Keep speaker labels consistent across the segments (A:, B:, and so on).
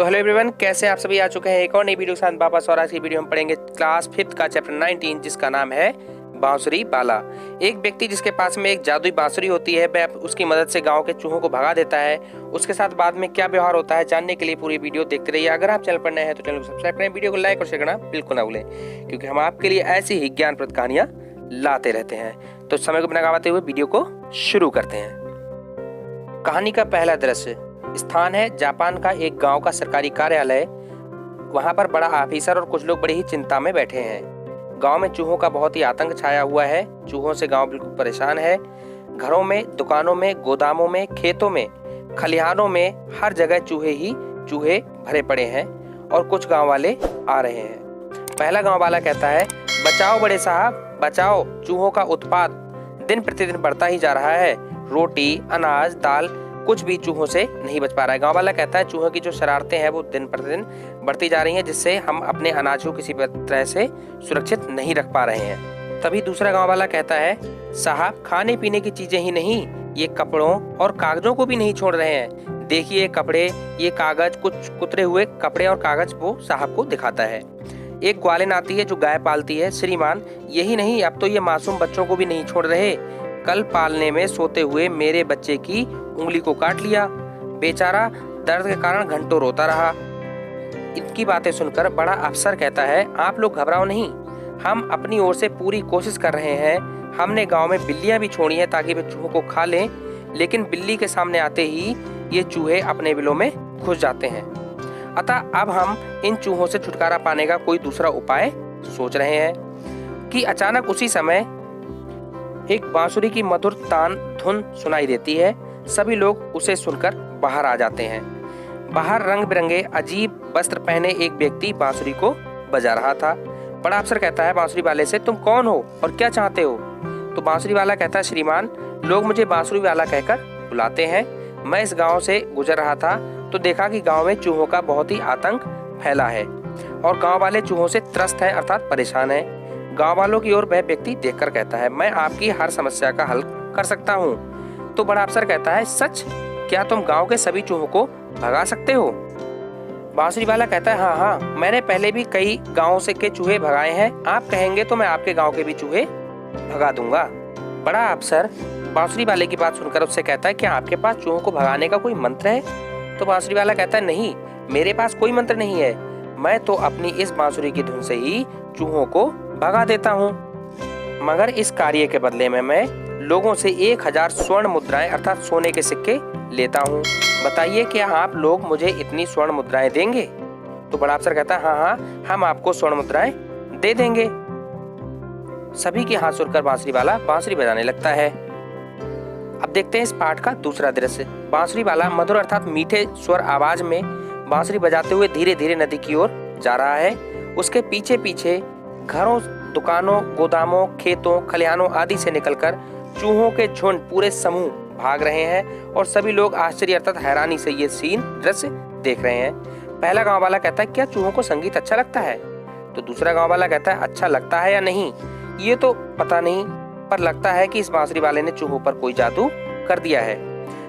A: तो hello everyone, कैसे आप सभी आ चुके हैं एक और नई वीडियो के साथ वापस। और आज की वीडियो हम पढ़ेंगे क्लास 5 का चैप्टर 19 जिसका नाम है बांसुरी बाला। एक व्यक्ति जिसके पास में एक जादुई बांसुरी होती है, वह उसकी मदद से गांव के चूहों को भगा देता है। उसके साथ बाद में क्या व्यवहार होता है, जानने के लिए पूरी वीडियो देखते रहिए। अगर आप चैनल पर नए हैं तो चैनल को सब्सक्राइब करें, वीडियो को लाइक और शेयर करना बिल्कुल ना भूलें, क्योंकि हम आपके लिए ऐसी ही ज्ञानप्रद कहानियां लाते रहते हैं। तो समय को बिना गवाते हुए वीडियो को शुरू करते हैं। कहानी का पहला दृश्य स्थान है जापान का एक गांव का सरकारी कार्यालय। वहां पर बड़ा ऑफिसर और कुछ लोग बड़ी ही चिंता में बैठे हैं। गांव में चूहों का बहुत ही आतंक छाया हुआ है। चूहों से गांव बिल्कुल परेशान है। घरों में, दुकानों में, गोदामों में, खेतों में, खलिहानों में हर जगह चूहे ही चूहे भरे पड़े हैं और कुछ गांव वाले आ रहे हैं। पहला गांव वाला कहता है, बचाओ बड़े साहब बचाओ, चूहों का उत्पात दिन प्रतिदिन बढ़ता ही जा रहा है। रोटी, अनाज, दाल कुछ भी चूहों से नहीं बच पा रहा है। गांव वाला कहता है, चूहों की जो शरारतें हैं वो दिन प्रतिदिन बढ़ती जा रही हैं, जिससे हम अपने अनाज को किसी तरह से सुरक्षित नहीं रख पा रहे हैं। तभी दूसरा गांव वाला कहता है, साहब खाने पीने की चीजें ही नहीं, ये कपड़ों और कागजों को भी नहीं छोड़ रहे हैं। देखिए कपड़े, ये कागज, कुछ कुतरे हुए कपड़े और कागज। वो साहब को दिखाता है। एक ग्वालिन आती है जो गाय पालती है। श्रीमान, यही नहीं, अब तो ये मासूम बच्चों को भी नहीं छोड़ रहे। कल पालने में सोते हुए मेरे बच्चे की उंगली को काट लिया। बेचारा दर्द के कारण घंटों रोता रहा। इनकी बातें सुनकर बड़ा अफसर कहता है, आप लोग घबराओ नहीं, हम अपनी ओर से पूरी कोशिश कर रहे हैं। हमने गांव में बिल्लियां भी छोड़ी हैं ताकि वे चूहों को खा लें, लेकिन बिल्ली के सामने आते ही ये चूहे अपने बिलों में घुस जाते हैं। अतः अब हम इन चूहों से छुटकारा पाने का कोई दूसरा उपाय सोच रहे हैं कि अचानक उसी समय एक बांसुरी की मधुर तान धुन सुनाई देती है। सभी लोग उसे सुनकर बाहर आ जाते हैं। बाहर रंग बिरंगे अजीब वस्त्र पहने एक व्यक्ति बांसुरी को बजा रहा था। बड़ा अफसर कहता है बांसुरी वाले से, तुम कौन हो और क्या चाहते हो? तो बांसुरी वाला कहता है, श्रीमान, लोग मुझे बांसुरी वाला कहकर बुलाते हैं। मैं इस गांव से गुजर रहा था तो देखा कि गांव में चूहों का बहुत ही आतंक फैला है और गांव वाले चूहों से त्रस्त हैं, अर्थात परेशान हैं। गांव वालों की ओर वह व्यक्ति देखकर कहता है, मैं आपकी हर समस्या का हल कर सकता हूँ। तो बड़ा अफसर कहता है, सच? क्या तुम गांव के सभी चूहों को भगा सकते हो? बांसुरी वाला कहता है, हाँ हाँ, मैंने पहले भी कई गांवों से के चूहे भगाए हैं। आप कहेंगे तो मैं आपके गांव के भी चूहे भगा दूंगा। बड़ा अफसर बांसुरी वाले की बात सुनकर उससे कहता है, क्या आपके पास चूहों को भगाने का कोई मंत्र है? तो बांसुरी वाला कहता है, नहीं, मेरे पास कोई मंत्र नहीं है। मैं तो अपनी इस बांसुरी की धुन से ही चूहों को भगा देता हूँ, मगर इस कार्य के बदले में मैं लोगों से 1000 स्वर्ण मुद्राएं अर्थात सोने के सिक्के लेता हूँ। बताइए क्या आप लोग मुझे इतनी स्वर्ण मुद्राएं देंगे? तो बड़ा अफसर कहता है, हाँ हाँ, हम आपको स्वर्ण मुद्राएं दे देंगे। सभी की हाथ सुनकर बांसुरी वाला बांसुरी बजाने लगता है। अब देखते हैं इस पाठ का दूसरा दृश्य। बांसुरी वाला मधुर अर्थात मीठे स्वर आवाज में बांसुरी बजाते हुए धीरे धीरे नदी की ओर जा रहा है। उसके पीछे पीछे घरों, दुकानों, गोदामों, खेतों, खलिहानों आदि से निकलकर चूहों के झुंड पूरे समूह भाग रहे हैं और सभी लोग आश्चर्य अर्थात हैरानी से ये सीन दृश्य देख रहे हैं। पहला गांव वाला कहता है, क्या चूहों को संगीत अच्छा लगता है? तो दूसरा गांव वाला कहता है, अच्छा लगता है या नहीं ये तो पता नहीं, पर लगता है कि इस बांसुरी वाले ने चूहों पर कोई जादू कर दिया है।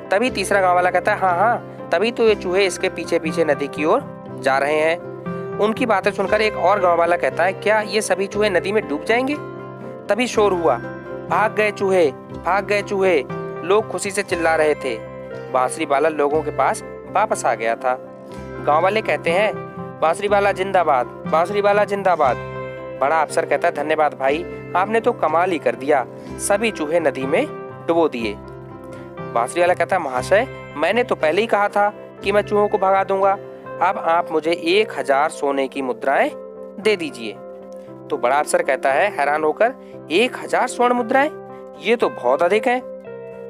A: तभी तीसरा गांव वाला कहता है, हाँ हाँ, तभी तो ये चूहे इसके पीछे पीछे नदी की ओर जा रहे हैं। उनकी बातें सुनकर एक और गांव वाला कहता है, क्या ये सभी चूहे नदी में डूब जाएंगे? तभी शोर हुआ, भाग गए चूहे, भाग गए चूहे। लोग खुशी से चिल्ला रहे थे। बांसुरी वाला लोगों के पास वापस आ गया था। गांव वाले कहते हैं, बांसुरी वाला जिंदाबाद, बांसुरी वाला जिंदाबाद। बड़ा अफसर कहता है, धन्यवाद भाई, आपने तो कमाल ही कर दिया, सभी चूहे नदी में डुबो दिए। बांसुरी वाला कहता है, महाशय, मैंने तो पहले ही कहा था कि मैं चूहों को भगा दूंगा। अब आप मुझे 1000 सोने की मुद्राएं दे दीजिए। तो बड़ा अफसर कहता है हैरान होकर, 1000 स्वर्ण मुद्राएं, ये तो बहुत अधिक है।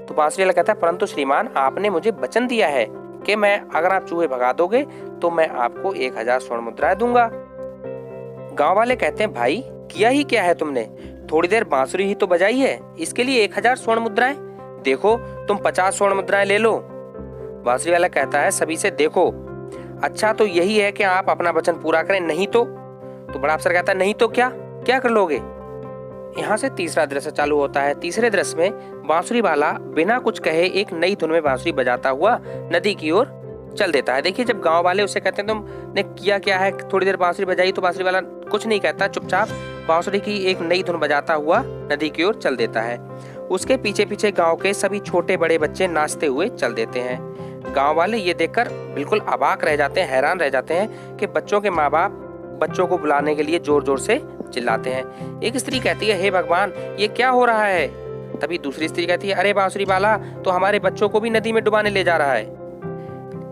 A: तो बांसुरी वाला कहता है, परंतु श्रीमान, आपने मुझे वचन दिया है कि मैं अगर आप चूहे भगा दोगे तो मैं आपको 1000 स्वर्ण मुद्राएं दूंगा। गांव वाले कहते हैं, भाई किया ही क्या है तुमने? थोड़ी देर बांसुरी ही तो बजाई है, इसके लिए 1000 स्वर्ण मुद्राएं? देखो तुम 50 स्वर्ण मुद्राएं ले लो। बांसुरी वाला कहता है सभी से, देखो अच्छा तो यही है कि आप अपना वचन पूरा करें, नहीं तो बड़ा अफसर कहता है, नहीं तो क्या क्या कर लोगे? यहाँ से तीसरा दृश्य चालू होता है। तीसरे दृश्य में बांसुरी वाला बिना कुछ कहे एक नई धुन में बांसुरी बजाता हुआ नदी की ओर चल देता है। देखिए जब गांव वाले उसे कहते हैं तुमने किया क्या है, थोड़ी देर बांसुरी बजाई, तो बांसुरी वाला कुछ नहीं कहता, चुपचाप बांसुरी की एक नई धुन बजाता हुआ नदी की ओर चल देता है। उसके पीछे पीछे गांव के सभी छोटे बड़े बच्चे नाचते हुए चल देते हैं। गांव वाले ये देखकर बिल्कुल अवाक रह जाते हैं, हैरान रह जाते हैं कि बच्चों के माँ बाप बच्चों को बुलाने के लिए जोर जोर से चिल्लाते हैं। एक स्त्री कहती है, हे भगवान ये क्या हो रहा है। तभी दूसरी स्त्री कहती है, अरे बांसुरी वाला तो हमारे बच्चों को भी नदी में डुबाने ले जा रहा है।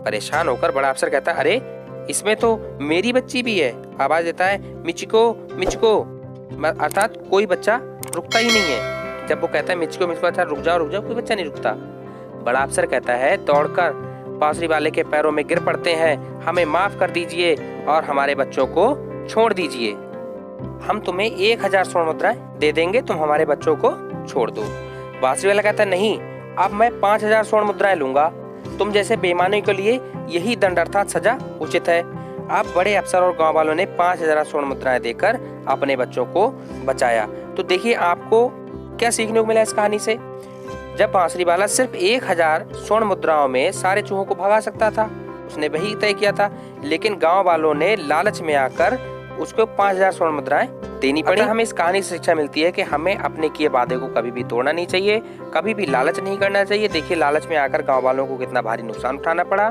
A: परेशान होकर बड़ा अफसर कहता है, अरे इसमें तो मेरी बच्ची भी है। आवाज देता है, मिचिको मिचिको, अर्थात कोई बच्चा रुकता ही नहीं है। जब वो कहता है मिचिको मिचिको, अच्छा रुक जाओ, कोई बच्चा नहीं रुकता। बड़ा अफसर कहता है, दौड़कर बांसुरी वाले के पैरों में गिर पड़ते हैं, हमें माफ कर दीजिए और हमारे बच्चों को छोड़ दीजिए। हम तुम्हें 1000 स्वर्ण मुद्राएं दे देंगे, तुम हमारे बच्चों को छोड़ दो। बांसुरी वाला कहता है, नहीं अब मैं 5000 स्वर्ण मुद्राएं लूंगा। तुम जैसे बेईमानों के लिए यही दंड अर्थात सजा उचित है। अब बड़े अफसर और गांव वालों ने 5000 स्वर्ण मुद्राएं देकर अपने बच्चों को बचाया। तो देखिए आपको क्या सीखने को मिला इस कहानी से। जब बांसुरी वाला सिर्फ 1000 स्वर्ण मुद्राओं में सारे चूहों को भगा सकता था, उसने वही तय किया था, लेकिन गांव वालों ने लालच में आकर उसको 5000 स्वर्ण मुद्राएं देनी पड़ी। हमें इस कहानी से शिक्षा मिलती है कि हमें अपने किए वादे को कभी भी तोड़ना नहीं चाहिए, कभी भी लालच नहीं करना चाहिए। देखिए लालच में आकर गांव वालों को कितना भारी नुकसान उठाना पड़ा।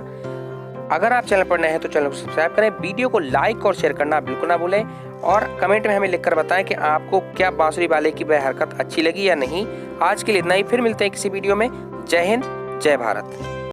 A: अगर आप चैनल पर नए हैं तो चैनल को सब्सक्राइब करें, वीडियो को लाइक और शेयर करना बिल्कुल ना भूलें और कमेंट में हमें लिखकर बताएं कि आपको क्या बांसुरी वाले की वह हरकत अच्छी लगी या नहीं। आज के लिए इतना ही, फिर मिलते हैं किसी वीडियो में। जय हिंद, जय भारत।